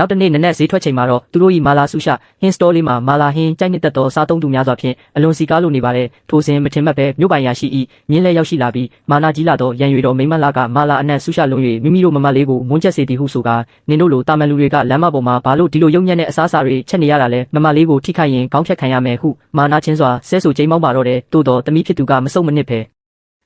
နောက်တစ်နေ့နက်နက်ဈေးထွက်ချိန်မှာတော့သူတို့၏မာလာဆူရှာဟင်းစတောလေးမှာမာလာဟင်းကြိုက်နှစ်သက်သောစားသုံးသူများစွာဖြင့်အလွန်စီကားလိုနေပါတယ်ထိုစဉ်မထင်မှတ်ပဲမြို့ပိုင်ရရှိ၏မြင်းလဲရောက်ရှိလာပြီးမာနာကြီးလာသောရန်ရွေတော်မိမလာကမာလာအနက်ဆူရှာလုံး၍မိမိတို့မမလေးကိုမွန်းချက်စေသည်ဟုဆိုကာနင်တို့လိုတာမန်လူတွေကလမ်းမပေါ်မှာဘာလို့ဒီလိုရုံညံ့တဲ့အစားအစာတွေချက်နေရတာလဲမမလေးကိုထိခိုက်ရင်ခေါင်းဖြတ်ခံရမယ်ဟုမာနာချင်းစွာဆဲဆိုကျိမ်းမောင်းပါတော့တယ်သို့တော်တမိဖြစ်သူကမစုံမနစ်ပ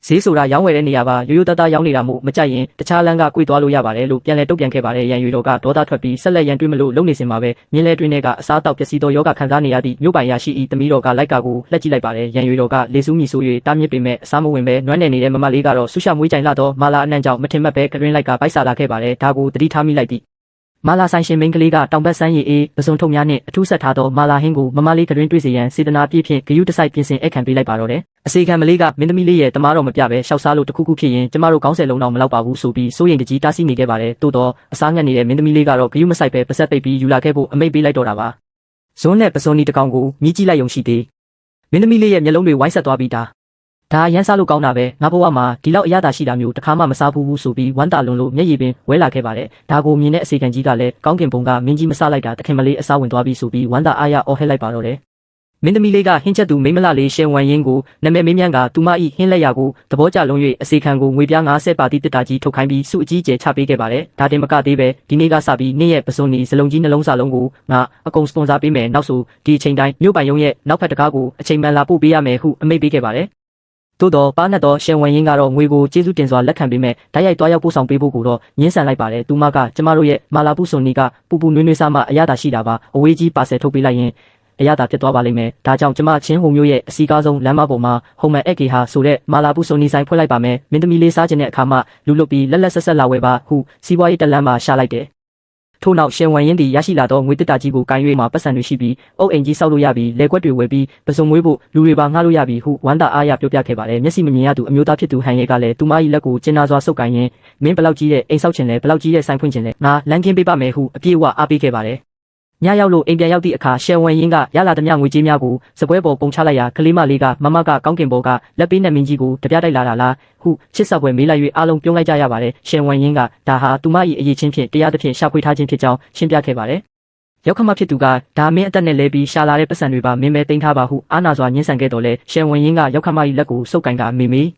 ဲဈေးဆိုတာရောင်းဝယ်တဲ့နေရာပါရိုးရိုးသားသားရောင်းနေတာမို့မကြိုက်ရင်တခြားလမ်းကကွေ့သွားလို့ရပါတယ်လို့ပြန်လဲတုတ်ပြန်ခဲ့ပါတယ်ရန်ရွေတော်ကဒေါသထွက်ပြီးဆက်လက်ရန်တွေးမလို့လုံနေစင်မှာပဲမြင်းလဲတွင်းထဲကအစားတောက်ပျက်စီးသောယောဂခံစားနေရသည့်မြို့ပိုင်ရရှိ၏တမီးတော်ကလိုက်ကာကိုလှက်ကြည့်လိုက်ပါတယ်ရန်ရွေတော်ကလေဆူးမီဆို၍တားမြစ်ပေမဲ့အစားမဝင်ပဲနွမ်းနယ်နေတဲ့မမလေးကတော့ဆူရှာမွေးကြိုင်လာသောမာလာအနှံ့ကြောင့်မထင်မှတ်ပဲကတွင်းလိုက်ကပိုက်စားလာခဲ့ပါတယ်ဒါကိုတတိထားမိလိုက်သည့်မာလာဆိုင်ရှင်မင်းကလေးကတောင်ဘက်ဆန်းရည်အေးပစုံထုံများနှင့်အထူးဆက်ထားသောမာလာဟင်းကိုမမလေးကတွင်တွေ့စေရန်စေတနာပြည့်ဖြင့်ဂယုတစိုက်ပြင်ဆင်အခန့်ပေးလိုက်ပါတော့တယ်အစီခံမလေးကမင်းသမီးလေးရဲ့တမားတော်မပြပဲရှောက်စားလို့တခုခုဖြစ်ရင်ကျမတို့ခေါင်းဆယ်လုံးတော့မလောက်ပါဘူးဆိုပြီးစိုးရိမ်တကြီးတားဆီးနေခဲ့ပါတယ်တိုးတော့အစားငတ်နေတဲ့မင်းသမီးလေးကတော့ဂယုမဆိုင်ပဲပါဆက်ပိတ်ပြီးယူလာခဲ့ဖို့အမိန့်ပေးလိုက်တော့တာပါဇွန်းနဲ့ပစုံနီတကောင်ကိုမြည်ကြည့်လိုက်ရုံရှိသေးမင်းသမီးလေးရဲ့မျက်လုံးတွေဝိုင်းဆက်သွားပြီးဒါရမ်းစားလို့ကောင်းတာပဲငါဘဝမှာဒီလောက်အရသာရှိတာမျိုးတစ်ခါမှမစားဘူးဆိုပြီးဝမ်းတာလွန်လို့မျက်ရည်ပင်ဝဲလာခဲ့ပါတယ်ဒါကိုမြင်တဲ့အစီခံကြီးကလည်းကောင်းကင်ဘုံကမင်းကြီးမစားလိုက်တာတခင်မလေးအစားဝင်သွားပြီးဆိုပြီးဝမ်းတာအားရအော်ဟဲလိုက်ပါတော့တယ်မင်းသမီးလေးကဟင်းချက်သူမိမလလေးရှယ်ဝမ်ရင်ကိုနမဲမင်းမြန်းကသူမဤဟင်းလက်ရကိုသဘောကျလုံး၍အစီခံကိုငွေပြား90ပါတီတစ်တာကြီးထုတ်ခိုင်းပြီးစုအကြီးကျယ်ချပေးခဲ့ပါတယ်ဒါတင်မကသေးပဲဒီနေ့ကစပြီးနေ့ရဲ့ပစုံနီစလုံးကြီးနှလုံးစာလုံးကိုငါအကုန်စပွန်ဆာပေးမယ်နောက်ဆိုဒီအချိန်တိုင်းမြို့ပိုင်ရုံးရဲ့နောက်ဖက်တကားကိုအချိန်မှန်လာပို့ပေးရမယ်ဟုအမိန့်ပေးခဲ့ပါတယ်သို့တော့ပါနတ်တော်ရှယ်ဝမ်ရင်ကတော့ငွေကိုကျေးဇူးတင်စွာလက်ခံပေးမဲ့ဓာတ်ရိုက်သွားရောက်ပို့ဆောင်ပေးဖို့ကိုတော့ညှင်းဆန်လိုက်ပါတယ်သူမကကျမတို့ရဲ့မာလာပုစွန်နီကပူပူနွေးနွေးစားမှအရသာရှိတာပါအဝေးကြီးပါဆယ်ထုတ်ပေးလိုက်ရင်အရသာဖြစ်သွားပါလိမ့်မယ်ဒါကြောင့်ကျမချင်းဟုံမျိုးရဲ့အစီကားဆုံးလမ်းမပေါ်မှာဟုံမန်အက်ကေဟာဆိုတဲ့မာလာပုစွန်နီဆိုင်ဖွင့်လိုက်ပါမယ်မင်းသမီးလေးစားခြင်းတဲ့အခါမှလူလွတ်ပြီးလက်လက်ဆက်ဆက်လာဝယ်ပါဟုစီးပွားရေးတလန်းမှာရှာလိုက်တယ်ထို့နောက်ရှယ်ဝမ်ရင်သည်ရရှိလာသောငွေတစ်တာကြီးကိုကိုင်း၍မှပတ်စံတွေရှိပြီးအုပ်အိမ်ကြီးဆောက်လို့ရပြီးလက်ကွက်တွေဝယ်ပြီးပစုံမွေးဖို့လူတွေပါငှားလို့ရပြီးဟုဝမ်းသာအားရပြောပြခဲ့ပါတယ်မျက်စိမမြင်ရသူအမျိုးသားဖြစ်သူဟန်ရဲကလည်းသူမ၏လက်ကိုကျဉ်းနာစွာဆုပ်ကိုင်းရင်းမင်းဘလောက်ကြီးတဲ့အိမ်ဆောက်ခြင်းလဲဘလောက်ကြီးတဲ့ဆိုင်ဖွင့်ခြင်းလဲငါလမ်းကင်းပေးပါမယ်ဟုအပြည့်အဝအားပေးခဲ့ပါတယ်ညရောက်လို့အိမ်ပြန်ရောက်သည့်အခါရှယ်ဝမ်ရင်ကရလာသမျှငွေကြေးများကိုစပွဲပေါ်ပုံချလိုက်ရာကလေးမလေးကမမကကောင်းကင်ဘော်ကလက်ပေးနဲ့မင်းကြီးကိုတပြတိုက်လာတာလားဟုချစ်ဆက်ပွဲမေးလိုက်၍အားလုံးပြုံးလိုက်ကြရပါတယ်ရှယ်ဝမ်ရင်ကဒါဟာသူမ၏အရေးချင်းဖြင့်တရားသဖြင့်ရှာဖွေထားခြင်းဖြစ်ကြောင်းရှင်းပြခဲ့ပါတယ်ရောက်ခမဖြစ်သူကဒါမင်းအသက်နဲ့လဲပြီးရှာလာတဲ့ပတ်စံတွေပါမင်းပဲတင်ထားပါဟုအာနာစွာညှင်းဆန်ခဲ့တော်လဲရှယ်ဝမ်ရင်ကရောက်ခမ၏လက်ကိုစုပ်ကိုင်ကမေ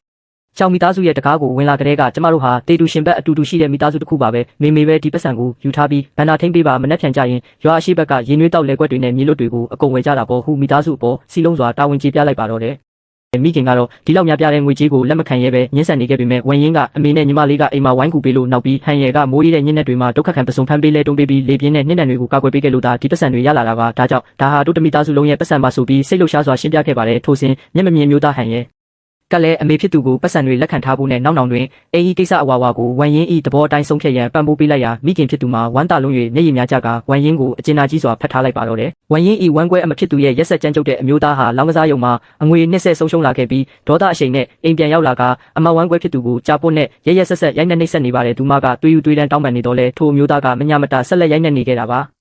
ကြောင်မိသားစုရဲ့တကားကိုဝင်လာကြတဲ့ကကျမတို့ဟာတေတူရှင်ဘက်အတူတူရှိတဲ့မိသားစုတစ်ခုပါပဲမေပဲဒီပတ်စံကိုယူထားပြီးဘန္နာထိန်ပေးပါမနှက်ဖြန်ကြရင်ရွာအရှိဘက်ကရင်းနှွေးတောက်လဲကွက်တွေနဲ့မြေလွတ်တွေကိုအကုန်ဝယ်ကြတာပေါ့ဟုမိသားစုအပေါ်စီလုံးစွာတာဝန်ကျေပြလိုက်ပါတော့တယ်မိခင်ကတော့ဒီလောက်များပြတဲ့ငွေကြေးကိုလက်မခံရဲပဲညှင်းဆန်နေခဲ့ပေမဲ့ဝမ်ရင်ကအမေနဲ့ညီမလေးကအိမ်မှာဝိုင်းကူပေးလို့နောက်ပြီးဟန်ရဲကမိုးရီးတဲ့ညင်းနဲ့တွေမှာဒုက္ခခံပစုံဖမ်းပေးလဲတွန်းပေးပြီးလေပြင်းနဲ့နှင်းတန်တွေကိုကာကွယ်ပေးခဲ့လို့ဒါဒီပတ်စံတွေရလာတာပါဒါကြောင့်ဒါဟာတို့တမိသားစုလုံးရဲ့ပတ်စံပါဆိုပြီးစိတ်လှုပ်ရှားစွာရှင်းပြခဲ့ပါတယ်ထို့စဉ်မျက်မမြင်မျိုးသားဟန်ရဲကလည်းအမေဖြစ်သူကိုပတ်စံတွေလက်ခံထားဖို့နဲ့နောက်တွင်အိမ်ဤကိစ္စအဝါဝါကိုဝမ်ရင်ဤသဘောအတိုင်းဆုံးဖြတ်ရန်ပံ့ပိုးပေးလိုက်ရာမိခင်ဖြစ်သူမှာဝမ်းတာလုံး၍မျက်ရည်များကြကဝမ်ရင်ကိုအကျဉ်းသားကြီးစွာဖတ်ထားလိုက်ပါတော့တယ်ဝမ်ရင်ဤဝမ်းကွဲအမဖြစ်သူရဲ့ရက်ဆက်ကြမ်းကြုတ်တဲ့အမျိုးသားဟာလောင်းကစားရုံမှာအငွေနှစ်ဆက်ဆုံးရှုံးလာခဲ့ပြီးဒေါသအရှိန်နဲ့အိမ်ပြန်ရောက်လာကအမဝမ်းကွဲဖြစ်သူကိုကြာပွတ်နဲ့ရက်ရက်ဆက်ဆက်ရိုက်နှက်နှိပ်စက်နေပါတယ်သူမကတွေးယူတွေးတန်းတောင်းပန်နေတော့လဲထိုအမျိုးသားကမညာမတာဆက်လက်ရိုက်နှက်နေခဲ့တာပါ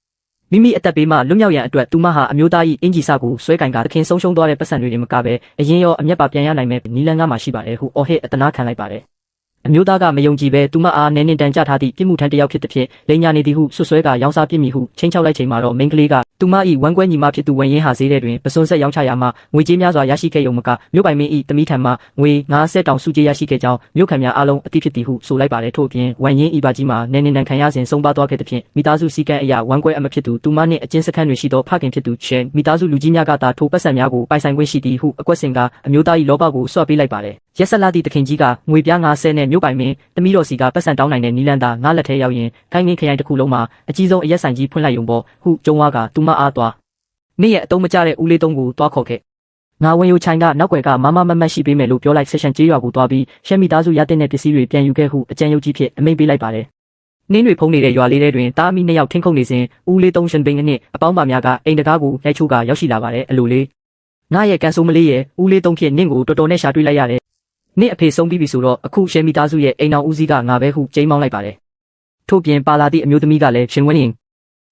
မိမိအသက်ဘေးမှလွတ်မြောက်ရန်အတွက်သူမဟာအမျိုးသား၏အင်ဂျီစာကိုဆွဲကင်ကသခင်ဆုံးရှုံးသွားတဲ့ပတ်စံတွေမကပဲအရင်ရောအမျက်ပါပြန်ရနိုင်မဲ့နီလန်ကမှရှိပါတယ်ဟုအော်ဟစ်အတနာခံလိုက်ပါတယ်အမျိုးသားကမယုံကြည်ပဲသူမအားနည်းနည်းတန်ကြထားသည့်ပြစ်မှုထမ်းတစ်ယောက်ဖြစ်သည်ဖြင့်လိန်ညာနေသည်ဟုဆွဆွဲကရောင်းစားပြစ်မိဟုချင်းချောက်လိုက်ချိန်မှာတော့မိန်းကလေးကသူမ၏ဝမ်းကွဲညီမဖြစ်သူဝမ်ရင်ဟာဈေးထဲတွင်ပစွန်ဆက်ရောင်းချရာမှာငွေကြေးများစွာရရှိခဲ့ရုံမကမြို့ပိုင်မင်း၏တမိထံမှငွေ90တောင်စုကြေးရရှိခဲ့ကြောင်းမြို့ခံများအားလုံးအသိဖြစ်သည်ဟုဆိုလိုက်ပါတယ်ထို့အပြင်ဝမ်ရင်ဤပါကြီးမှာနည်းနည်းတန်ခံရစဉ်ဆုံးပါသွားခဲ့သည်ဖြင့်မိသားစုစည်းကမ်းအရာဝမ်းကွဲအမဖြစ်သူသူမနှင့်အကျဉ်းစခန်းတွင်ရှိသောဖခင်ဖြစ်သူချဲမိသားစုလူကြီးများကသာထိုပတ်စံများကိုပိုင်ဆိုင်ခွင့်ရှိသည်ဟုအကွက်စင်ကအမျိုးသား၏လောဘကိုဆွတ်ပေးလိုက်ပါတယ်ရက်ဆက်လာသည့်တခင်ကြီးကငွေပြား90နဲ့မြို့ပိုင်မင်းတမိတော်စီကပတ်စံတောင်းနိုင်တဲ့နီလန်သာငါလက်ထဲရောက်ရင်ခိုင်းငင်းခရိုင်တစ်ခုလုံးမှာအကြီးဆုံးအရက်ဆိုင်ကြီးဖွင့်လိုက်ရုံပေါ့ဟုကျုံဝါကသူမအားသွားနေ့ရက်အတုံးမကျတဲ့ဦးလေးသုံးကိုသွားခေါ်ခဲ့ငါဝင်ယူချိုင်ကနောက်ွယ်ကမမမတ်ရှိပေးမယ်လို့ပြောလိုက်ဆက်ရှန်ကျေးရွာကိုသွားပြီးရှက်မိသားစုရတဲ့ပစ္စည်းတွေပြန်ယူခဲ့ဟုအကြံယုတ်ကြီးဖြစ်အမိန့်ပေးလိုက်ပါတယ်နှင်းတွေဖုံးနေတဲ့ရွာလေးထဲတွင်တားအမိနှစ်ယောက်ထင်းခုန်နေစဉ်ဦးလေးသုံးရှင်ပင်နဲ့အပေါင်းပါများကအိမ်တကားကိုရိုက်ချိုးကရောက်ရှိလာပါတယ်အလိုလေးငါရဲ့ကန်ဆိုးမလေးရဲ့ဦးလေးသုံးဖြစ်နင့်ကိုတော်တော်နဲ့ရှာတွေ့လိုက်ရတယ်နင့်အဖေဆုံးပြီးပြီဆိုတော့အခုရှယ်မိသားစုရဲ့အိမ်တော်ဦးစီးကငါပဲဟုကျိမ်းမောင်းလိုက်ပါတယ်ထို့ပြင်ပါလာသည့်အမျိုးသမီးကလည်းရှင်ဝင်းရင်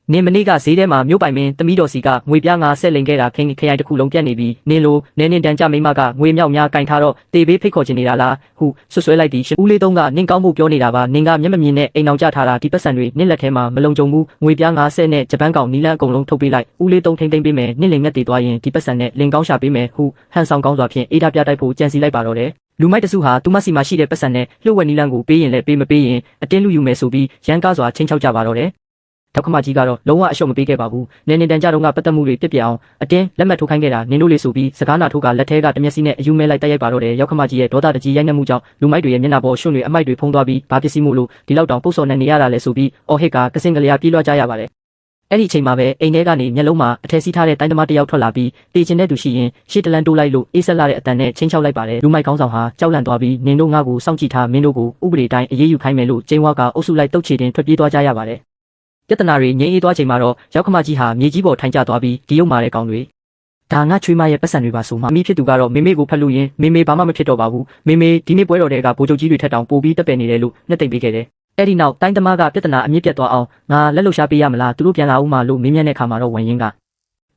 နင်မနေ့ကဈေးထဲမှာမြို့ပိုင်မင်းသမီးတော်စီကငွေပြားငါဆက်လိန်ခဲ့တာခရိုင်တစ်ခုလုံးပြတ်နေပြီနင်လိုနဲနင်တန်ကြမိမကငွေမြောက်များကင်ထားတော့တေဘေးဖိတ်ခေါ်ချင်နေတာလားဟုဆွဆွဲလိုက်သည်ဦးလေးသုံးကနင်ကောင်းမှုပြောနေတာပါနင်ကမျက်မမြင်နဲ့အိမ်အောင်ကြထားတာဒီပတ်စံတွေနင်လက်ထဲမှာမလုံခြုံဘူးငွေပြားငါဆက်နဲ့ဂျပန်ကောင်နီလန်းအကုန်လုံးထုတ်ပေးလိုက်ဦးလေးသုံးထိမ့်သိမ့်ပေးမယ်နင်လင်ငက်တည်သွားရင်ဒီပတ်စံနဲ့လင်ကောင်းရှာပေးမယ်ဟုဟန်ဆောင်ကောင်းစွာဖြင့်အေးဓာပြတိုက်ဖို့ကြံစီလိုက်ပါတော့တယ်လူမိုက်တစုဟာသူမစီမရှိတဲ့ပတ်စံနဲ့လှုပ်ဝက်နီလန်းကိုပေးရင်လည်းပေးမပေးရင်အတင်းလူယူမယ်ဆိုပြီးရန်ကားစွာချင်းချောက်ကြပါတော့တယ်ဒေါက်ခမကြီးကတော့လုံးဝအရှုံးမပေးခဲ့ပါဘူး။နင်းတန်ကြတော့ကပတ်သက်မှုတွေပြစ်ပြအောင်အတင်းလက်မှတ်ထိုးခိုင်းခဲ့တာနင်းတို့လေးဆိုပြီးစကားနာထိုးကလက်ထဲကတမျက်စိနဲ့အယူမဲလိုက်တိုက်ရိုက်ပါတော့တယ်။ရောက်ခမကြီးရဲ့ဒေါသတကြီးရိုက်နှက်မှုကြောင့်လူမိုက်တွေရဲ့မျက်နှာပေါ်ရွှွန့်တွေအမိုက်တွေဖုံးသွားပြီးဘာပစ္စည်းမှုလို့ဒီလောက်တောင်ပုတ်စော်နဲ့နေရတာလဲဆိုပြီးအော်ဟစ်ကကစင်ကလေးပြေးလွှတ်ကြရပါတယ်။အဲ့ဒီအချိန်မှာပဲအိမ်ထဲကနေမျက်လုံးမှာအထက်စီးထားတဲ့တိုင်းသမားတစ်ယောက်ထွက်လာပြီးတေချင်တဲ့သူရှိရင်ရှေ့တလန်တိုးလိုက်လို့အေးဆက်လာတဲ့အတန်နဲ့ချင်းချောက်လိုက်ပါတယ်။လူမိုက်ကောင်းဆောင်ဟာကြောက်လန့်သွားပြီးနင်းတို့ငါ့ကိုစောင့်ကြည့်ထားမင်းတို့ကိုဥပဒေတိုင်းအေးအေးယူခိုင်းမယ်လို့ကျင်းဝါကအုပ်စုလိုက်တုတ်ချေတင်ထွက်ပြေးသွားကြရပါတယ်။ပြဿနာတွေငြိမ်းအေးသွားချိန်မှာတော့ရောက်ခမကြီးဟာမြေကြီးပေါ်ထိုင်ကျသွားပြီးဒီရုပ်မာတဲ့ကောင်တွေဒါငါချွေးမရဲ့ပတ်စံတွေပါဆိုမှအမိဖြစ်သူကတော့မေမေကိုဖတ်လို့ရင်မေမေဘာမှမဖြစ်တော့ပါဘူးမေမေဒီနေ့ပွဲတော်တွေကဗိုလ်ချုပ်ကြီးတွေထက်တောင်ပိုပြီးတက်ပယ်နေတယ်လို့နှစ်သိမ့်ပေးခဲ့တယ်အဲ့ဒီနောက်တိုင်းသမားကပြဿနာအမြင့်ပြတ်သွားအောင်ငါလက်လှရှားပေးရမလားသူတို့ပြန်လာဦးမှာလို့မင်းမြတ်တဲ့ခါမှာတော့ဝင်ရင်က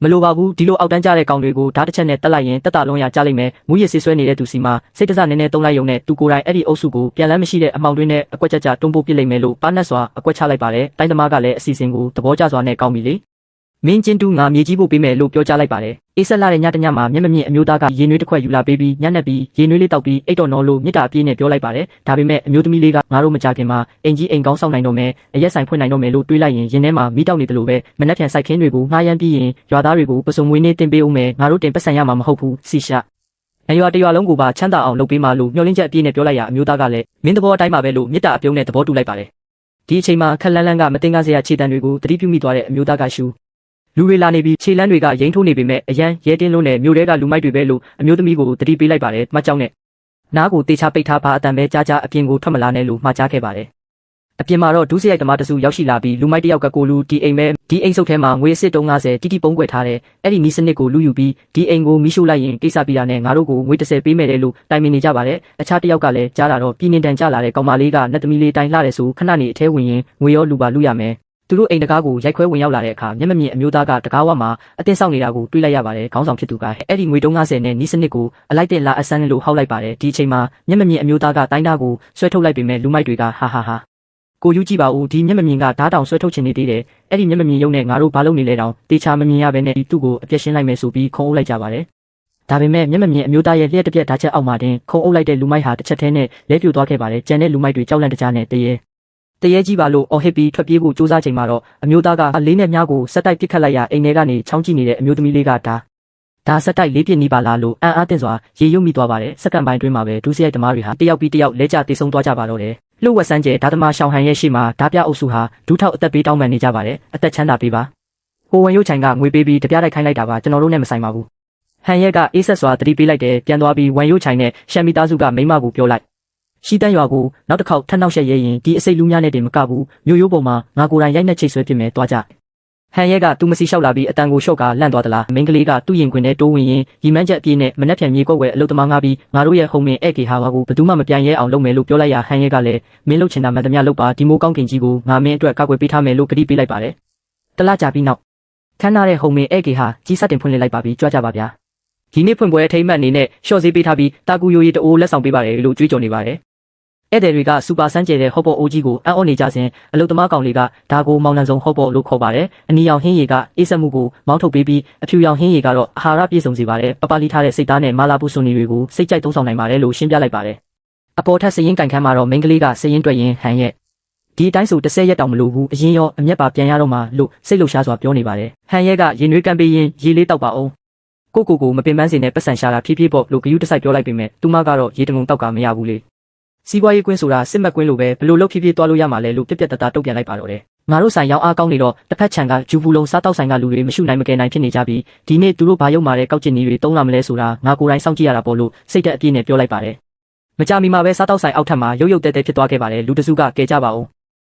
မလိုပါဘူးဒီလိုအောက်တန်းကြတဲ့ကောင်တွေကိုဓာတ်တစ်ချက်နဲ့တက်လိုက်ရင်တက်တာလုံးရကြလိမ့်မယ်မူရစ်ဆေးဆွဲနေတဲ့သူစီမှာစိတ်တစနည်းနည်းတုံးလိုက်ရုံနဲ့သူကိုယ်တိုင်အဲ့ဒီအုပ်စုကိုပြန်လန်းမရှိတဲ့အမောင်တွင်းနဲ့အကွက်ကြကြတွန်းပို့ပစ်လိုက်မယ်လို့ပါနတ်စွာအကွက်ချလိုက်ပါတယ်တိုင်းသမားကလည်းအစီအစဉ်ကိုသဘောကျစွာနဲ့ကောင်းပြီလေမင်းချင်းတူငါမြေကြီးဖို့ပေးမယ်လို့ပြောကြားလိုက်ပါတယ်အေးဆက်လာတဲ့ညတညမှာမျက်မမြင်အမျိုးသားကရေနွေးတစ်ခွက်ယူလာပေးပြီးညက်ပြီးရေနွေးလေးတောက်ပြီးအိတ်တော်နော်လို့မြစ်တာအပြည့်နဲ့ပြောလိုက်ပါတယ်ဒါပေမဲ့အမျိုးသမီးလေးကငါတို့မကြခင်မှာအင်ကြီးအိမ်ကောင်းဆောင်နိုင်တော့မယ်အရက်ဆိုင်ဖွင့်နိုင်တော့မယ်လို့တွေးလိုက်ရင်ရင်ထဲမှာမိတောက်နေတယ်လို့ပဲမနှက်ဖြန်စိုက်ခင်းတွေကိုငှားရမ်းပြီးရင်ရွာသားတွေကိုပစုံမွေးနေတင်ပေးအောင်မယ်ငါတို့တင်ပတ်စံရမှာမဟုတ်ဘူးစီရှာအရွာတရွာလုံးကိုပါချမ်းသာအောင်လုပ်ပေးမှလို့မျှော်လင့်ချက်အပြည့်နဲ့ပြောလိုက်ရအမျိုးသားကလည်းမင်းသဘောအတိုင်းပါပဲလို့မြစ်တာအပြုံးနဲ့သဘောတူလိုက်ပါတယ်ဒီအချိန်မှာခက်လန်းလန်းကမတင်ကားစရာခြေတံတွေကိုတတိပြုမိသွားတဲ့အမျိုးသားကရှူလူတွေလာနေပြီးခြေလန်းတွေကရိမ့်ထိုးနေပေမဲ့အရန်ရဲတင်းလုံးနဲ့မြို့ထဲကလူမိုက်တွေပဲလို့အမျိုးသမီးကိုတတိပေးလိုက်ပါတယ်မှတ်ကြောင်းနဲ့နားကိုတေချာပိတ်ထားပါအတန်ပဲကြားကြားအပြင်ကိုထွက်မလာနဲ့လို့မှာကြားခဲ့ပါတယ်အပြင်မှာတော့ဒုစရိုက်သမားတစုရောက်ရှိလာပြီးလူမိုက်တယောက်ကကိုလူဒီအိမ်မဲဒီအိမ်စုပ်ထဲမှာငွေစစ်တုံး90တိတိပုံးကွယ်ထားတဲ့အဲ့ဒီနီးစနစ်ကိုလူယူပြီးဒီအိမ်ကိုမီးရှို့လိုက်ရင်ကိစ္စပြီးတာနဲ့ငါတို့ကိုငွေ30ပေးမယ်လေလို့တိုင်ပင်နေကြပါတယ်အခြားတယောက်ကလည်းကြားလာတော့ပြည်နေတန်ကြလာတဲ့ကောင်မလေးကနတ်သမီးလေးတိုင်းလှတယ်ဆိုခဏနေအထဲဝင်ရင်ငွေရောလူပါလူရမယ်သူတို့အိမ်တကားကိုရိုက်ခွဲဝင်ရောက်လာတဲ့အခါမျက်မမြင်အမျိုးသားကတကားဝမှာအတင်းဆောက်နေတာကိုတွေးလိုက်ရပါတယ်ခေါင်းဆောင်ဖြစ်သူကအဲ့ဒီငွေတုံး90နဲ့နီးစနစ်ကိုအလိုက်တဲ့လာအဆန်းလို့ဟောက်လိုက်ပါတယ်ဒီအချိန်မှာမျက်မမြင်အမျိုးသားကတိုင်းသားကိုဆွဲထုတ်လိုက်ပေမဲ့လူမိုက်တွေကဟာကိုယူကြည့်ပါဦးဒီမျက်မမြင်ကဓာတ်တောင်ဆွဲထုတ်ချင်နေသေးတယ်အဲ့ဒီမျက်မမြင်ရုံနဲ့ငါတို့ဘာလုပ်နေလဲတောင်တေချာမမြင်ရဘဲနဲ့သူ့ကိုအပြက်ရှင်းလိုက်မယ်ဆိုပြီးခုံအုပ်လိုက်ကြပါတယ်ဒါပေမဲ့မျက်မမြင်အမျိုးသားရဲ့လျှက်တစ်ပြက်ဓာတ်ချက်အောက်မှာတင်ခုံအုပ်လိုက်တဲ့လူမိုက်ဟာတစ်ချက်တည်းနဲ့လဲပြိုသွားခဲ့ပါတယ်ကျန်တဲ့လူမိုက်တွေကြောက်လန့်တကြားနဲ့တရေကြီးပါလို့အော်ဟစ်ပြီးထွက်ပြေးဖို့စူးစမ်းချိန်မှာတော့အမျိုးသားကလေးနဲ့မြားကိုစက်တိုက်ပစ်ခတ်လိုက်ရအိမ်ထဲကနေချောင်းကြည့်နေတဲ့အမျိုးသမီးလေးကဒါစက်တိုက်လေးပြစ်နီးပါလားလို့အံ့အားသင့်စွာရေရုပ်မိသွားပါတယ်စက္ကန့်ပိုင်းတွင်းမှာပဲဒုစရိုက်သမားတွေဟာတယောက်ပြီးတယောက်လဲကျတေဆုံးသွားကြပါတော့တယ်လှုပ်ဝက်ဆန်းကျဲဓာတ်သမားရှောင်းဟန်ရဲ့ရှေ့မှာဓာပြအုပ်စုဟာဒူးထောက်အသက်ပေးတောင်းပန်နေကြပါတယ်အသက်ချမ်းသာပေးပါဟိုဝင်ရုပ်ချိုင်ကငွေပေးပြီးတပြားတိုက်ခိုင်းလိုက်တာပါကျွန်တော်တို့နဲ့မဆိုင်ပါဘူးဟန်ရဲ့ကအေးဆက်စွာတတိပေးလိုက်တယ်ပြန်သွားပြီးဝင်ရုပ်ချိုင်နဲ့ရှမ်မီသားစုကမိမကိုပြောလိုက်ရှိတန်းရွာကိုနောက်တစ်ခေါက်ထပ်နောက်ဆက်ရဲရင်ဒီအစိတ်လူများနဲ့တင်မကဘူးမျိုးရိုးပေါ်မှာငါကိုယ်တိုင်ရိုက်နှက်ချိတ်ဆွဲပြစ်မယ်သွားကြဟန်ရဲကသူမစီလျှောက်လာပြီးအတန်ကိုရှော့ကလန့်သွားသလားမိန်းကလေးကသူ့ရင်ခွင်ထဲတိုးဝင်ရင်ရီမန်းချက်အပြည့်နဲ့မနှက်ဖြန်မြေကွက်ဝဲအလုတ်သမားငါပြီးငါတို့ရဲ့ဟုံမင်ဧကေဟာဝါကိုဘယ်သူမှမပြန်ရဲအောင်လုပ်မယ်လို့ပြောလိုက်ရဟန်ရဲကလည်းမင်းလှုပ်ချင်တာမှန်သမျှလုပ်ပါဒီမိုးကောင်းကင်ကြီးကိုငါမင်းအတွက်ကောက်ွယ်ပေးထားမယ်လို့ကတိပေးလိုက်ပါတယ်တလားကြပြီးနောက်ခန်းထားတဲ့ဟုံမင်ဧကေဟာကြီးစတင်ဖွင့်လှစ်လိုက်ပါပြီးကြွကြပါဗျာဒီနေ့ဖွင့်ပွဲအထိမ်းအမှတ်အနေနဲ့ရှော့ဈေးပေးထားပြီးတာကူယိုရီတအိုးလက်ဆောင်ပေးပါတယ်လို့ကြွေးကြော်နေပါတယ်ဧည့်သည်တွေကစူပါစမ်းကျဲတဲ့ဟော့ပေါ်အိုကြီးကိုအံ့ဩနေကြစဉ်အလုတ်သမားကောင်လေးကဒါကိုမောင်နှံဆုံးဟော့ပေါ်လို့ခေါ်ပါတယ်အနီရောင်ဟင်းရည်ကအေးဆက်မှုကိုမောင်းထုတ်ပေးပြီးအဖြူရောင်ဟင်းရည်ကတော့အာဟာရပြည့်စုံစေပါတယ်ပပလီထားတဲ့စိတ်သားနဲ့မာလာပူဆွန်နီတွေကိုစိတ်ကြိုက်သုံးဆောင်နိုင်ပါတယ်လို့ရှင်းပြလိုက်ပါတယ်အပေါ်ထက်စရင်ကန်ခမ်းမှာတော့မိန်းကလေးကစရင်တွေ့ရင်ဟန်ရဲ့ဒီအတိုင်းဆို10ရက်တောင်မလိုဘူးအရင်ရောအမျက်ပါပြန်ရတော့မှလို့စိတ်လှုပ်ရှားစွာပြောနေပါတယ်ဟန်ရဲ့ကရင်နွေးကန်ပေးရင်ရေလေးတောက်ပါအောင်ကိုမပင်ပန်းစင်နဲ့ပတ်စံရှာတာဖြည်းဖြည်းပေါ့လို့ဂယုတစိုက်ပြောလိုက်ပေမဲ့သူမကတော့ရေတငုံတောက်ကမရဘူးလေစီးပွားရေးကွင်းဆိုတာစစ်မှတ်ကွင်းလိုပဲဘလို့လောက်ဖြည်းဖြည်းသွားလို့ရမှာလဲလို့ပြက်ပြက်တသားတုတ်ပြန်လိုက်ပါတော့တယ်ငါတို့ဆိုင်ရောင်းအားကောင်းနေတော့တစ်ဖက်ခြံကဂျူဘူးလုံးစားတောက်ဆိုင်ကလူတွေမရှုနိုင်မကယ်နိုင်ဖြစ်နေကြပြီးဒီနေ့သူတို့ဘာရုံမာတဲ့ကောက်ကျင်ကြီးတွေတုံးလာမလဲဆိုတာငါကိုယ်တိုင်စောင့်ကြည့်ရတာပေါ့လို့စိတ်သက်အပြည့်နဲ့ပြောလိုက်ပါတယ်မကြမီမှာပဲစားတောက်ဆိုင်အောက်ထပ်မှာရုပ်တဲတဲဖြစ်သွားခဲ့ပါတယ်လူတစုကကယ်ကြပါဦ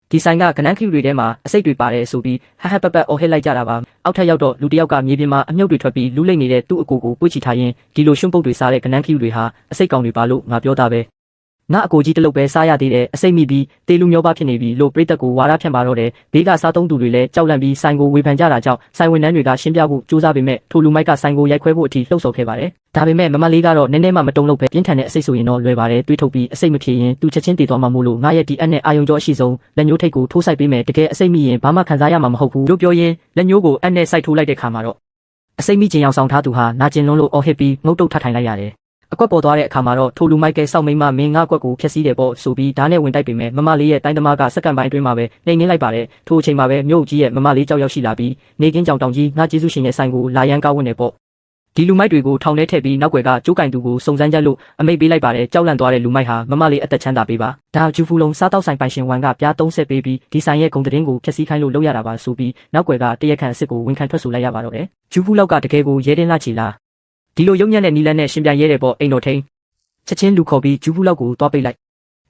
းဒီဆိုင်ကကနန်းခီတွေထဲမှာအစိတ်တွေပါတယ်ဆိုပြီးဟဟပပအော်ဟစ်လိုက်ကြတာပါအောက်ထပ်ရောက်တော့လူတယောက်ကမြေပြင်မှာအမြုပ်တွေထွက်ပြီးလူလိမ့်နေတဲ့သူ့အကိုကိုပွေ့ချီထားရင်ဒီလိုရှွန့်ပုတ်တွေစားတဲ့ကနန်းခီတွေဟာအစိတ်ကောင်တွေပါလို့ငါပြောတာပဲ ငါအကိုကြီးတလုတ်ပဲစားရသေးတယ်အစိမ့်မိပြီးတေလူမျိုးပါဖြစ်နေပြီလို့ပြိတက်ကိုဝါရဖြန့်ပါတော့တယ်ဘေးကစားသုံးသူတွေလည်းကြောက်လန့်ပြီးဆိုင်ကိုဝေဖန်ကြတာကြောင့်ဆိုင်ဝန်ထမ်းတွေကရှင်းပြဖို့ကြိုးစားပေမဲ့ထိုလူမိုက်ကဆိုင်ကိုရိုက်ခွဲဖို့အထိလှုံ့ဆော်ခဲ့ပါတယ်ဒါပေမဲ့မမလေးကတော့နည်းနည်းမှမတုံ့လို့ပဲပြင်းထန်တဲ့အစိတ်ဆိုရင်တော့လွယ်ပါတယ်တွေးထုတ်ပြီးအစိတ်မဖြစ်ရင်သူချက်ချင်းတည်သွားမှာမို့လို့ငါရဲ့ဒီအက်နဲ့အာယုံကြောအရှိဆုံးလက်ညှိုးထိပ်ကိုထိုးဆိုင်ပေးမယ်တကယ်အစိတ်မိရင်ဘာမှခံစားရမှာမဟုတ်ဘူးလို့ပြောရင်းလက်ညှိုးကိုအက်နဲ့စိုက်ထိုးလိုက်တဲ့ခါမှာတော့အစိတ်မိခြင်းအောင်ဆောင်ထားသူဟာနာကျင်လွန်းလို့အော်ဟစ်ပြီးငုတ်တုတ်ထထိုင်လိုက်ရတယ်အကွက်ပေါ်သွားတဲ့အခါမှာတော့ထိုလူမိုက်ကဲစောက်မိမမင်းငါ့ကွက်ကိုဖျက်ဆီးတယ်ပေါ့ဆိုပြီးဓာတ်နဲ့ဝင်တိုက်ပေမဲ့မမလေးရဲ့တိုင်းသမားကစက္ကန့်ပိုင်းအတွင်းမှာပဲနှိမ်နှင်းလိုက်ပါတယ်ထိုအချိန်မှာပဲမြို့ကြီးရဲ့မမလေးကြောက်ရောက်ရှိလာပြီးနေကင်းကြောင်တောင်ကြီးငါကျေးဇူးရှင်ရဲ့ဆိုင်ကိုလာရန်ကောက်ဝင်တယ်ပေါ့ဒီလူမိုက်တွေကိုထောင်ထဲထည့်ပြီးနောက်ွယ်ကကျိုးကင်သူကိုစုံစမ်းကြလို့အမိတ်ပေးလိုက်ပါတယ်ကြောက်လန့်သွားတဲ့လူမိုက်ဟာမမလေးအသက်ချမ်းသာပေးပါဒါဂျူဖူလုံးစားတောက်ဆိုင်ပိုင်ရှင်ဝန်ကပြား30ပေးပြီးဒီဆိုင်ရဲ့ဂုံသတင်းကိုဖျက်ဆီးခိုင်းလို့လုပ်ရတာပါဆိုပြီးနောက်ွယ်ကတရက်ခန့်အစ်စ်ကိုဝန်ခံထွက်ဆိုလိုက်ရပါတော့တယ်ဂျူဖူလောက်ကတကယ်ကိုရဲတင်းလာချီလာဒီလိုရုံညံ့တဲ့နီလန်းနဲ့ရှင်ပြန်ရဲတယ်ပေါ့အိမ်တော်ထိန်ချက်ချင်းလူခေါ်ပြီးဂျူဖူလောက်ကိုတွားပိတ်လိုက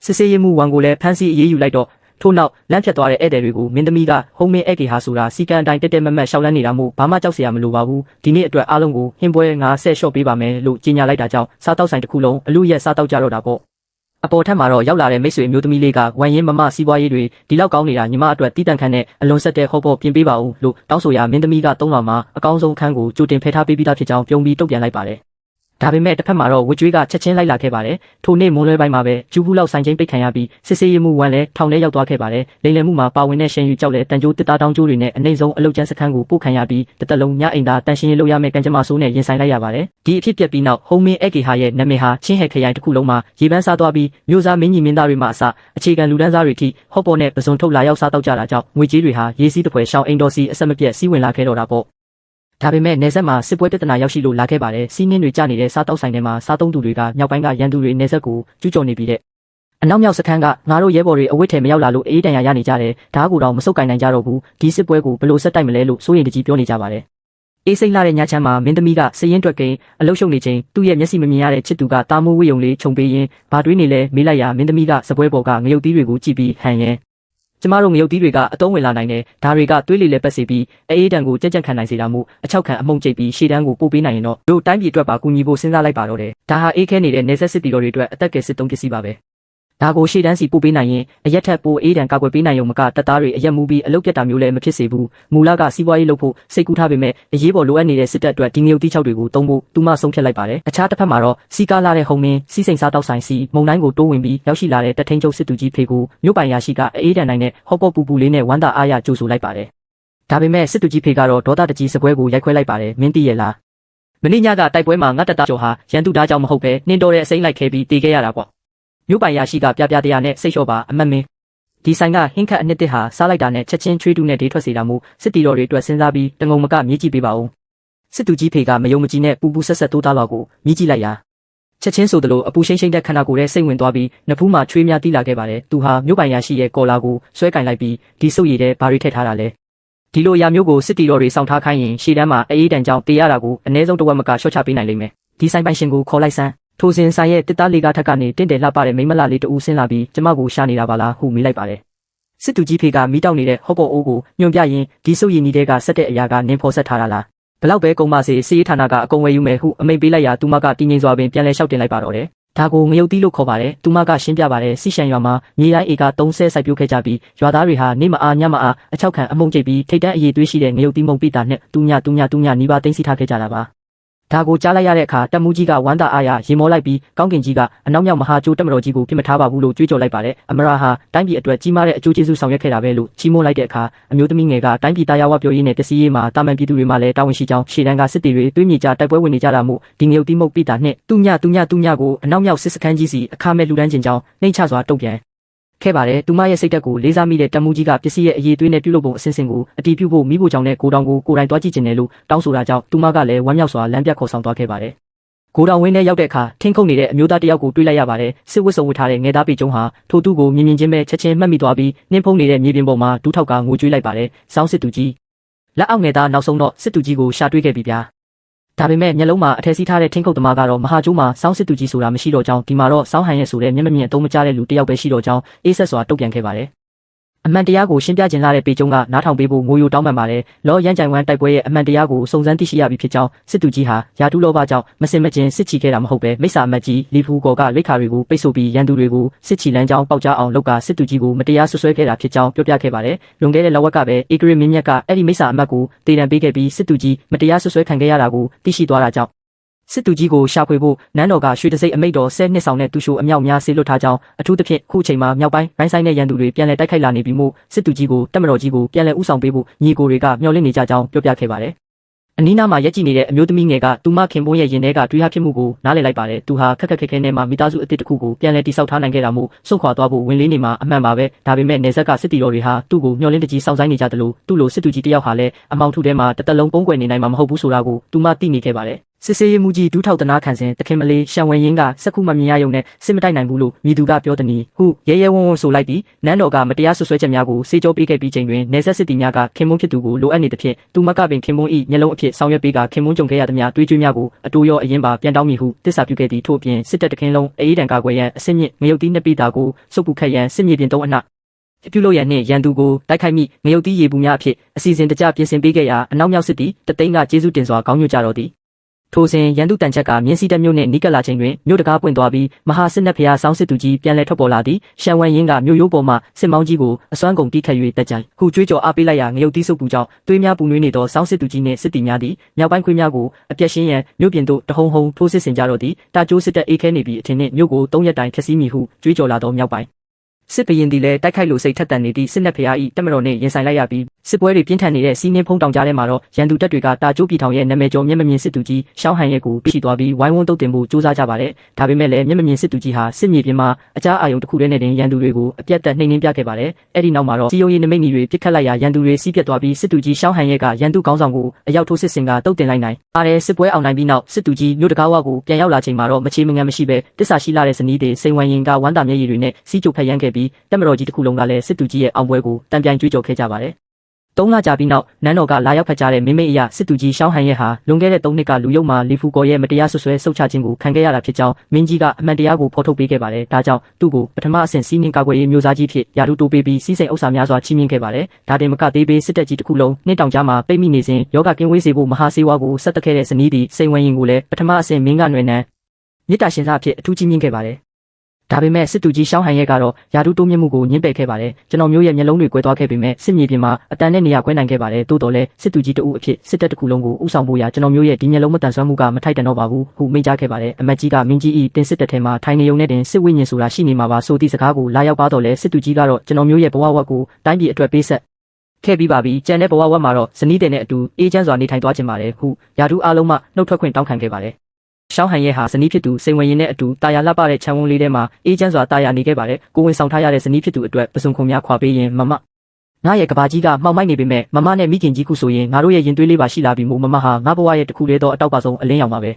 ်စစ်စေးရမှုဝန်ကိုလည်းဖမ်းဆီးအေးအေးယူလိုက်တော့ထို့နောက်လမ်းဖြတ်သွားတဲ့ဧည့်သည်တွေကိုမင်းသမီးကဟုံးမင်းဧကေဟာဆိုတာစီကံအတိုင်းတက်တက်မတ်မတ်ရှောက်လန်းနေတာမို့ဘာမှကြောက်စရာမလိုပါဘူးဒီနေ့အတွက်အားလုံးကိုဟင်းပွဲငါဆက်လျှော့ပေးပါမယ်လို့ကြေညာလိုက်တာကြောင့်စားတောက်ဆိုင်တစ်ခုလုံးအလူရက်စားတောက်ကြတော့တာပေါ့အပေါ်ထပ်မှာတော့ရောက်လာတဲ့မိတ်ဆွေမျိုးသမီးလေးကဝမ်ရင်မမစီးပွားရေးတွေဒီလောက်ကောင်းနေတာညီမအတွက်တီးတန့်ခန့်နဲ့အလွန်ဆက်တဲ့ဟောပေါ်ပြင်ပေးပါဦးလို့တောင်းဆိုရာမင်းသမီးကသုံးလောင်မှာအကောင်းဆုံးခန်းကိုကြိုတင်ဖယ်ထားပေးပြီးသားဖြစ်ကြောင်းပြုံးပြီးတုတ်ပြန်လိုက်ပါတယ်ဒါပေမဲ့တစ်ဖက်မှာတော့ဝစ်ကြွေးကချက်ချင်းလိုက်လာခဲ့ပါတယ်ထိုနေ့မွန်းလွဲပိုင်းမှာပဲကျူဘူးလောက်ဆိုင်ချင်းပိတ်ခံရပြီးစစ်စေးရမှုဝန်လည်းထောင်ထဲရောက်သွားခဲ့ပါတယ်လိမ်လည်မှုမှာပါဝင်တဲ့ရှင်ယူကြောက်တဲ့တန်ကြိုးတစ်သားတောင်းကြိုးတွေနဲ့အနှိမ့်ဆုံးအလုတ်ကျန်းစခန်းကိုပို့ခံရပြီးတစ်သက်လုံးညအိမ်သာတန်ရှင်းရေးလုပ်ရမယ့်ကံကြမ္မာဆိုးနဲ့ရင်ဆိုင်လိုက်ရပါတယ်ဒီအဖြစ်ပြက်ပြီးနောက်ဟုံးမင်းအေကေဟာရဲ့နာမည်ဟာချင်းဟဲခရိုင်တစ်ခုလုံးမှာရေပန်းစားသွားပြီးမျိုးစားမင်းကြီးမင်းသားတွေမှအစအခြေခံလူဒန်းစားတွေထိဟော့ပေါ်နဲ့ပစုံထုတ်လာရောက်စားတော့ကြတာကြောင့်ငွေကြေးတွေဟာရေးစည်းတစ်ဖွဲရှောင်းအိမ်တော်စီအဆက်မပြတ်စီးဝင်လာခဲ့တော့တာပေါ့ဒါပေမဲ့နေဆက်မှာစစ်ပွဲပြဿနာရောက်ရှိလို့လာခဲ့ပါတယ်စီးနှင်းတွေကျနေတဲ့စားတောက်ဆိုင်ထဲမှာစားသုံးသူတွေကမြောက်ပိုင်းကရန်သူတွေနေဆက်ကိုကျူးကျော်နေပြီးတဲ့အနောက်မြောက်စခန်းကငါတို့ရဲဘော်တွေအဝတ်ထဲမရောက်လာလို့အေးတန်ရရနေကြတယ်ဓာတ်ကိုတော့မစုပ်ကင်နိုင်ကြတော့ဘူးဒီစစ်ပွဲကိုဘလို့ဆက်တိုက်မလဲလို့စိုးရိမ်တကြီးပြောနေကြပါတယ်အေးစိမ့်လာတဲ့ညချမ်းမှာမင်းသမီးကစရင်တွက်ကိန်းအလုရှုံနေချိန်သူ့ရဲ့မျက်စိမမြင်ရတဲ့ချစ်သူကတာမိုးဝေယုံလေးခြုံပေးရင်းဘာတွေးနေလဲမေးလိုက်ရမင်းသမီးကစပွဲပေါ်ကငရုတ်သီးတွေကိုကြည့်ပြီးဟန်ရဲကျမတို့ငရုတ်သီးတွေကအတုံးဝင်လာနိုင်တယ်ဒါတွေကသွေးလေလဲပတ်စေပြီးအေးတန်ကိုကြက်ကြက်ခံနိုင်စေတာမို့အချောက်ခံအမုံကျိတ်ပြီးရှေ့တန်းကိုပို့ပေးနိုင်ရင်တော့တို့တိုင်းပြည်အတွက်ပါကူညီဖို့စဉ်းစားလိုက်ပါတော့တယ်ဒါဟာအေးခဲနေတဲ့နေဆက်စစ်တီတော်တွေအတွက်အသက်ကယ်စစ်တုံးပစ္စည်းပါပဲဒါကိုရှေ့တန်းစီပို့ပေးနိုင်ရင်အရက်ထက်ပိုအေးတန်ကာကွယ်ပေးနိုင်ရုံမကတပ်သားတွေအရက်မူပြီးအလုတ်ပြတ်တာမျိုးလည်းမဖြစ်စေဘူးမူလကစီးပွားရေးလုပ်ဖို့စိတ်ကူးထားပေမဲ့အရေးပေါ်လိုအပ်နေတဲ့စစ်တပ်အတွက်ဒီငရုတ်တီးချောက်တွေကိုတုံးဖို့သူမဆုံးဖြတ်လိုက်ပါတယ်အခြားတစ်ဖက်မှာတော့စီကားလာတဲ့ဟုံမင်းစီးစိမ်စားတောက်ဆိုင်စီမုံတိုင်းကိုတိုးဝင်ပြီးရောက်ရှိလာတဲ့တပ်ထင်းကျုပ်စစ်သူကြီးဖေကိုမြို့ပိုင်ရာရှိကအေးတန်နိုင်နဲ့ဟော့ပေါ့ပူပူလေးနဲ့ဝမ်းသာအားရကြိုဆိုလိုက်ပါတယ်ဒါပေမဲ့စစ်သူကြီးဖေကတော့ဒေါသတကြီးစပွဲကိုရိုက်ခွဲလိုက်ပါတယ်မင်းသိရဲ့လားမင်းညကတိုက်ပွဲမှာငါတပ်သားကျော်ဟာရန်သူသားကြောင့်မဟုတ်ပဲနှင်းတော်တဲ့အစိမ့်လိုက်ခဲပြီးတေခဲ့ရတာပေါ့မြို့ပိုင်ရာရှိကပြပြတရားနဲ့စိတ်လျှော့ပါအမတ်မင်းဒီဆိုင်ကဟင်းခတ်အနှစ်တစ်ဟာစားလိုက်တာနဲ့ချက်ချင်းချွေးတူးနဲ့ဒေးထွက်စေတာမို့စစ်တီတော်တွေအတွက်စဉ်းစားပြီးတငုံမကမြည်ကြည့်ပေးပါဦးစစ်သူကြီးဖေကမယုံမကြည်နဲ့ပူပူဆက်ဆက်တိုးသားလောက်ကိုမြည်ကြည့်လိုက်ရာချက်ချင်းဆိုသလိုအပူရှိန်ရှိန်တဲ့ခန္ဓာကိုယ်ရဲ့စိတ်ဝင်သွားပြီးနဖူးမှာချွေးများတီးလာခဲ့ပါတယ်သူဟာမြို့ပိုင်ရာရှိရဲ့ကော်လာကိုဆွဲကင်လိုက်ပြီးဒီစုပ်ရည်တဲ့ဘာတွေထည့်ထားတာလဲဒီလိုအရာမျိုးကိုစစ်တီတော်တွေစောင့်ထားခိုင်းရင်ရှေ့တန်းမှာအေးတန်ကြောင့်တေးရတာကိုအ ਨੇ ဆုံးတစ်ဝက်မကရှော့ချပေးနိုင်လိမ့်မယ်ဒီဆိုင်ပိုင်ရှင်ကိုခေါ်လိုက်စမ်းထိုစဉ်ဆိုင်ရဲ့တစ်သားလေးကားထက်ကနေတင့်တယ်လှပတဲ့မိမလာလေးတူဆင်းလာပြီးကျမကိုရှာနေတာပါလားဟုမေးလိုက်ပါတယ်စစ်သူကြီးဖေကမီးတောက်နေတဲ့ဟော့ပေါ်အိုးကိုညွန်ပြရင်းဒီစုပ်ရည်နီတဲ့ကဆက်တဲ့အရာကနင်းဖော်ဆက်ထားတာလားဘလောက်ပဲကုန်ပါစေစီးရေးဌာနကအကုန်ဝယ်ယူမယ်ဟုအမိန့်ပေးလိုက်ရာသူမကတင်းငိမ့်စွာပင်ပြန်လဲလျှောက်တင်လိုက်ပါတော့တယ်ဒါကိုငရုတ်သီးလို့ခေါ်ပါတယ်သူမကရှင်းပြပါတယ်စီရှန်ရွာမှာမြေရိုင်းဧက30စိုက်ပျိုးခဲ့ကြပြီးရွာသားတွေဟာနေမအားညမအားအချောက်ခံအမုံကျိတ်ပြီးထိတ်တန့်အရေးသွေးရှိတဲ့ငရုတ်သီးမုံပိတာနဲ့တူညနီးပါးသိမ်းဆီးထားခဲ့ကြတာပါဒါကိုကြားလိုက်ရတဲ့အခါတက်မှုကြီးကဝမ်းသာအားရရေမောလိုက်ပြီးကောင်းကင်ကြီးကအနောက်မြောက်မဟာကျိုးတက်မတော်ကြီးကိုပြစ်မထားပါဘူးလို့ကြွေးကြော်လိုက်ပါတယ်အမရာဟာတိုင်းပြည်အတွက်ကြီးမားတဲ့အကျိုးကျေးဇူးဆောင်ရွက်ခဲ့တာပဲလို့ချီးမွမ်းလိုက်တဲ့အခါအမျိုးသမီးငယ်ကတိုင်းပြည်သားယာဝပြောရေးနဲ့တစည်းရေးမှာတာမန်ပြည်သူတွေမှလည်းတာဝန်ရှိကြောင်းရှေ့တန်းကစစ်တီတွေတွေးမြေကြတိုက်ပွဲဝင်နေကြတာမို့ဒီငရုတ်တိမုတ်ပိတာနဲ့တူညကိုအနောက်မြောက်စစ်စခန်းကြီးစီအခမဲ့လူဒန်းကျင်ကြောင်းနှိမ့်ချစွာတုံ့ပြန်ခဲ့ပါတယ်သူမရဲ့စိတ်တက်ကိုလေးစားမိတဲ့တက်မှုကြီးကပစ္စည်းရဲ့အရေးသွေးနဲ့ပြုလုပ်ပုံအစဉ်စဉ်ကိုအတီးပြုဖို့မိဖို့ကြောင့်နဲ့ကိုတောင်ကိုကိုယ်တိုင်တွားကြည့်ခြင်းနဲ့လို့တောင်းဆိုတာကြောင့်သူမကလည်းဝမ်းမြောက်စွာလမ်းပြခေါ်ဆောင်သွားခဲ့ပါတယ်ကိုတောင်ဝင်းထဲရောက်တဲ့အခါထင်းခုန်နေတဲ့အမျိုးသားတယောက်ကိုတွေ့လိုက်ရပါတယ်စစ်ဝတ်စုံဝတ်ထားတဲ့ငယ်သားပေကျုံဟာထိုသူ့ကိုမြင်ချင်းပဲချက်ချင်းမှတ်မိသွားပြီးနှင်းဖုံးနေတဲ့မြေပြင်ပေါ်မှာဒူးထောက်ကငိုကြွေးလိုက်ပါတယ်စောင်းစစ်သူကြီးလက်အောက်ငယ်သားနောက်ဆုံးတော့စစ်သူကြီးကိုရှာတွေ့ခဲ့ပြီဗျာဒါပေမဲ့မျက်လုံးမှာအထက်စီးထားတဲ့ထင်းခုတ်သမားကတော့မဟာကျိုးမှာစောင်းစစ်သူကြီးဆိုတာမရှိတော့ကြောင်းဒီမှာတော့စောင်းဟန်ရဲ့ဆိုတဲ့မျက်မမြင်အသုံးမကျတဲ့လူတယောက်ပဲရှိတော့ကြောင်းအေးဆက်စွာတုံ့ပြန်ခဲ့ပါတယ် အမှန်တရားကိုရှင်းပြခြင်းလာတဲ့ပေကျုံကနားထောင်ပေးဖို့ငိုယိုတောင်းပန်ပါတယ်လောရန်ကြိုင်ဝမ်တိုက်ပွဲရဲ့အမှန်တရားကိုစုံစမ်းသိရှိရပြီဖြစ်ကြောင်းစစ်တူကြီးဟာယာတူလောဘကြောင့်မစင်မကျင်စစ်ချီခဲ့တာမဟုတ်ပဲမိစ္ဆာအမတ်ကြီးလီဖူကောကရိခါတွေကိုပိတ်ဆို့ပြီးရန်သူတွေကိုစစ်ချီလမ်းကြောင်းပေါက်ကြားအောင်လုပ်ကစစ်တူကြီးကိုမတရားဆွဆွဲခဲ့တာဖြစ်ကြောင်းပြောပြခဲ့ပါတယ်လွန်ခဲ့တဲ့လဝက်ကပဲအေဂရစ်မင်းမြတ်ကအဲ့ဒီမိစ္ဆာအမတ်ကိုတေတံပေးခဲ့ပြီးစစ်တူကြီးမတရားဆွဆွဲခံခဲ့ရတာကိုသိရှိသွားတာကြောင့်စစ်တူကြီးကိုရှာဖွေဖို့နန်းတော်ကရွှေတစိမ့်အမိတ်တော်10နှစ်ဆောင်နဲ့တူရှိုအမြောက်များဆေးလွတ်ထားကြောင်းအထူးသဖြင့်ခုချိန်မှာမြောက်ပိုင်းရိုင်းဆိုင်တဲ့ရန်သူတွေပြန်လည်တိုက်ခိုက်လာနေပြီးမို့စစ်တူကြီးကိုတက်မတော်ကြီးကိုပြန်လည်ဥဆောင်ပေးဖို့ညီကိုတွေကမျှော်လင့်နေကြကြောင်းပြောပြခဲ့ပါတယ်အနီးနားမှာရက်ကြည့်နေတဲ့အမျိုးသမီးငယ်ကသူမခင်ပွန်းရဲ့ရင်ထဲကတွေးဟာဖြစ်မှုကိုနားလည်လိုက်ပါတယ်သူဟာခက်ခက်ခဲခဲနဲ့မှမိသားစုအစ်စ်တစ်ခုကိုပြန်လည်တိစောက်ထားနိုင်ခဲ့တာမို့ဆုံးခွာသွားဖို့ဝင်လေးနေမှာအမှန်ပါပဲဒါပေမဲ့နေဆက်ကစစ်တီတော်တွေဟာသူ့ကိုမျှော်လင့်တကြီးစောင့်ဆိုင်နေကြတယ်လို့သူ့လိုစစ်တူကြီးတယောက်ဟာလည်းအမောင်ထုထဲမှာတသက်လုံးပုံကွယ်နေနိုင်မှာမဟုတ်ဘူးဆိုတာကိုသူမသိနေခဲ့ပါတယ်စစ်စေးရမှုကြီးဒူးထောက်တနာခံစဉ်တခင်မလေးရှံဝင်ရင်ကစက်ခုမမြင်ရရုံနဲ့စစ်မတိုက်နိုင်ဘူးလို့မိသူကပြောသည်နီဟုရဲရဲဝံ့ဝံ့ဆိုလိုက်ပြီးနန်းတော်ကမတရားဆွဆွဲချက်များကိုစေကြောပေးခဲ့ပြီးချိန်တွင်နေဆက်စစ်တီများကခင်မွန်းဖြစ်သူကိုလိုအပ်နေသဖြင့်သူမကပင်ခင်မွန်း၏မျက်လုံးအဖြစ်ဆောင်ရွက်ပေးကခင်မွန်းကြုံခဲ့ရသမျှတွေးကြွေးများကိုအတူရောအရင်ပါပြန်တောင်းမိဟုတစ္ဆာပြုခဲ့သည်ထို့အပြင်စစ်တပ်တခင်လုံးအေးဒံကာကွယ်ရန်အစစ်မြင့်ငရုတ်တီးနှစ်ပိတာကိုစုပ်ပူခတ်ရန်စစ်မြေပြင်သုံးအနှပြုလုပ်ရန်နှင့်ရန်သူကိုတိုက်ခိုက်မိငရုတ်တီးရေဘူးများအဖြစ်အစီအစဉ်တကျပြင်ဆင်ပေးခဲ့ရာအနောက်မြောက်စစ်တီတသိန်းကကျေးဇူးတင်စွာကောင်းညွှန်ကြတော်သည်ထိုစဉ်ရန်သူတန်ချက်ကမြင်းစီတက်မြို့နှင့်နီးကပ်လာချိန်တွင်မြို့တကားပွင့်သွားပြီးမဟာစစ်နက်ဖျားဆောင်းစစ်သူကြီးပြန်လည်ထွက်ပေါ်လာသည်ရှံဝမ်ရင်းကမြို့ရိုးပေါ်မှစစ်မောင်းကြီးကိုအစွမ်းကုန်တီးခတ်၍တက်ကြိုင်ခုကျွေးကြော်အားပေးလိုက်ရာငရုတ်တီးစုပ်ပူကြောင့်သွေးများပူနွေးနေသောဆောင်းစစ်သူကြီးနှင့်စစ်တီများသည်မြောက်ပိုင်းခွေးများကိုအပြက်ရှင်းရန်မြို့ပြင်သို့တဟုန်ဟုန်ထိုးစစ်ဆင်ကြတော့သည်တာကျိုးစစ်တပ်အေးခဲနေပြီးအထင်နှင့်မြို့ကို3ရက်တိုင်ဖျက်ဆီးမိဟုကျွေးကြော်လာသောမြောက်ပိုင်းစစ်ဘရင်သည်လည်းတိုက်ခိုက်လို့စိတ်ထက်သန်နေသည့်စစ်နက်ဖျား၏တက်မတော်နှင့်ရင်ဆိုင်လိုက်ရပြီးစစ်ပွဲတွေပြင်းထန်နေတဲ့စီးနှင်းဖုံးတောင်ကြားထဲမှာတော့ရန်သူတပ်တွေကတာကျိုးပြည်ထောင်ရဲ့နာမည်ကျော်မျက်မမြင်စစ်သူကြီးရှောင်းဟန်ရဲ့ကိုပြစ်သွားပြီးဝိုင်းဝန်းတုတ်တင်ဖို့စူးစမ်းကြပါတယ်။ဒါပေမဲ့လည်းမျက်မမြင်စစ်သူကြီးဟာစစ်မြေပြင်မှာအကြားအာရုံတစ်ခုတည်းနဲ့တင်ရန်သူတွေကိုအပြတ်တက်နှိမ်နင်းပြခဲ့ပါတယ်။အဲ့ဒီနောက်မှာတော့စီယိုရီနမိတ်ညီတွေပြစ်ခတ်လိုက်ရာရန်သူတွေစီးပြတ်သွားပြီးစစ်သူကြီးရှောင်းဟန်ရဲ့ကရန်သူခေါင်းဆောင်ကိုအရောက်ထိုးစစ်ဆင်ကတုတ်တင်လိုက်နိုင်။အားတဲ့စစ်ပွဲအောင်နိုင်ပြီးနောက်စစ်သူကြီးမြို့တကားဝကိုပြန်ရောက်လာချိန်မှာတော့မချေမငံမရှိပဲတစ္ဆာရှိလာတဲ့ဇနီးတွေစိန်ဝမ်ရင်ကဝမ်းတာမျက်ရည်တွေနဲ့စီးကျုပ်ဖက်ရမ်းခဲ့ပြီးတက်မတော်ကြီးတစ်ခုလုံးကလည်းစစ်သူကြီးရဲ့အောင်ပွဲကိုတံပြိုင်ကြွေးကြော်ခဲ့ကြပါတယ်။3လကြာပြီးနောက်နန်းတော်ကလာရောက်ဖတ်ကြားတဲ့မိမိအရာစစ်သူကြီးရှောင်းဟန်ရဲ့ဟာလွန်ခဲ့တဲ့3နှစ်ကလူယုံမှာလီဖူကောရဲ့မတရားဆွဆွဲဆုတ်ချခြင်းကိုခံခဲ့ရတာဖြစ်ကြောင်းမင်းကြီးကအမှန်တရားကိုဖော်ထုတ်ပေးခဲ့ပါတယ်။ဒါကြောင့်သူ့ကိုပထမအဆင့်စီးနှင်းကာကွယ်ရေးမျိုးစားကြီးဖြစ်ယာတုတိုးပေးပြီးစီးစိမ်ဥစ္စာများစွာချီးမြှင့်ခဲ့ပါတယ်။ဒါတင်မကသေးပေးစစ်တပ်ကြီးတစ်ခုလုံးနှစ်တောင်ကြားမှာပိတ်မိနေစဉ်ယောဂကင်းဝေးစေဖို့မဟာစေဝါကိုဆက်တက်ခဲ့တဲ့ဇနီးသည်စိန်ဝင်းရင်ကိုလည်းပထမအဆင့်မင်းကနွယ်နန်းမြစ်တာရှင်စားအဖြစ်အထူးချီးမြှင့်ခဲ့ပါတယ်ဒါပေမဲ့စစ်သူကြီးရှောင်းဟန်ရဲ့ကတော့ယာတုတိုးမြင့်မှုကိုညှင်းပယ်ခဲ့ပါတယ်ကျွန်တော်မျိုးရဲ့မျက်လုံးတွေကွဲသွားခဲ့ပေမဲ့စစ်မြေပြင်မှာအတန်နဲ့နေရာကွဲနိုင်ခဲ့ပါတယ်တိုးတော်လဲစစ်သူကြီးတအုပ်အဖြစ်စစ်တပ်တစ်ခုလုံးကိုဥဆောင်ဖို့ရာကျွန်တော်မျိုးရဲ့ဒီမျက်လုံးမတန်ဆွမ်းမှုကမထိုက်တန်တော့ပါဘူးဟုမိန့်ကြားခဲ့ပါတယ်အမတ်ကြီးကမင်းကြီးဤတင်စစ်တပ်ထဲမှာထိုင်နေုံနဲ့တင်စစ်ဝိညာဉ်ဆိုတာရှိနေမှာပါဆိုသည့်စကားကိုလာရောက်ပါတော့လဲစစ်သူကြီးကတော့ကျွန်တော်မျိုးရဲ့ဘဝဝတ်ကိုတိုင်းပြည်အတွက်ပေးဆက်ခဲ့ပြီးပါပြီကြံတဲ့ဘဝဝတ်မှာတော့ဇနီးတဲ့နဲ့အတူအေးချမ်းစွာနေထိုင်သွားခြင်းပါတယ်ဟုယာတုအားလုံးမှနှုတ်ထွက်ခွင့်တောင်းခံခဲ့ပါတယ်ရှောင်းဟန်ရဲ့ဟာဇနီးဖြစ်သူစိန်ဝင်ရင်နဲ့အတူတာယာလှပတဲ့ခြံဝန်းလေးထဲမှာအေးချမ်းစွာတာယာနေခဲ့ပါတယ်ကိုဝင်ဆောင်ထားရတဲ့ဇနီးဖြစ်သူအတွက်ပစုံခုံများခွာပေးရင်မမငါရဲ့ကဘာကြီးကမှောင်မိုက်နေပေမဲ့မမနဲ့မိခင်ကြီးခုဆိုရင်ငါတို့ရဲ့ရင်သွေးလေးပါရှိလာပြီမို့မမဟာငါဘဝရဲ့တစ်ခုတည်းသောအတောက်ပါဆုံးအလင်းရောင်ပါပဲ